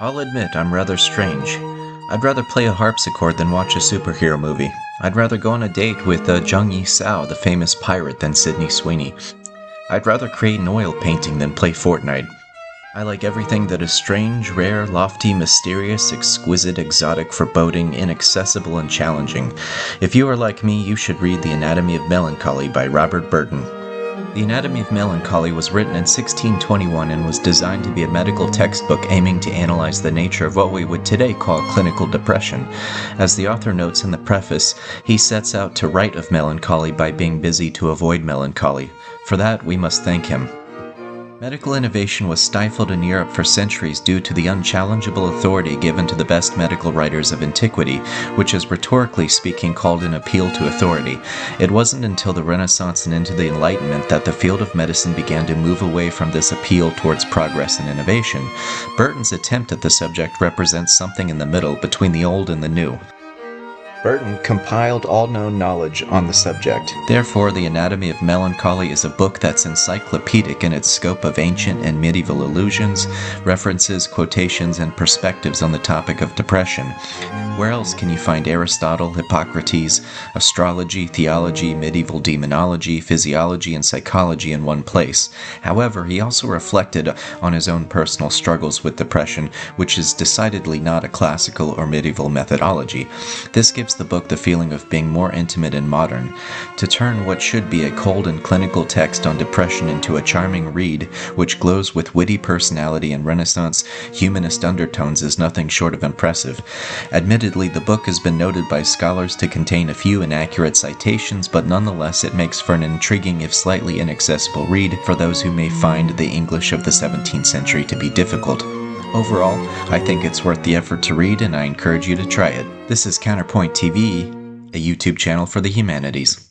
I'll admit I'm rather strange. I'd rather play a harpsichord than watch a superhero movie. I'd rather go on a date with Jung Yi-sao, the famous pirate, than Sydney Sweeney. I'd rather create an oil painting than play Fortnite. I like everything that is strange, rare, lofty, mysterious, exquisite, exotic, foreboding, inaccessible, and challenging. If you are like me, you should read The Anatomy of Melancholy by Robert Burton. The Anatomy of Melancholy was written in 1621 and was designed to be a medical textbook aiming to analyze the nature of what we would today call clinical depression. As the author notes in the preface, he sets out to write of melancholy by being busy to avoid melancholy. For that, we must thank him. Medical innovation was stifled in Europe for centuries due to the unchallengeable authority given to the best medical writers of antiquity, which is rhetorically speaking called an appeal to authority. It wasn't until the Renaissance and into the Enlightenment that the field of medicine began to move away from this appeal towards progress and innovation. Burton's attempt at the subject represents something in the middle between the old and the new. Burton compiled all known knowledge on the subject. Therefore, The Anatomy of Melancholy is a book that's encyclopedic in its scope of ancient and medieval allusions, references, quotations, and perspectives on the topic of depression. Where else can you find Aristotle, Hippocrates, astrology, theology, medieval demonology, physiology, and psychology in one place? However, he also reflected on his own personal struggles with depression, which is decidedly not a classical or medieval methodology. This gives the book the feeling of being more intimate and modern. To turn what should be a cold and clinical text on depression into a charming read, which glows with witty personality and Renaissance humanist undertones, is nothing short of impressive. Admittedly, the book has been noted by scholars to contain a few inaccurate citations, but nonetheless it makes for an intriguing if slightly inaccessible read for those who may find the English of the 17th century to be difficult. Overall, I think it's worth the effort to read, and I encourage you to try it. This is Counterpoint TV, a YouTube channel for the humanities.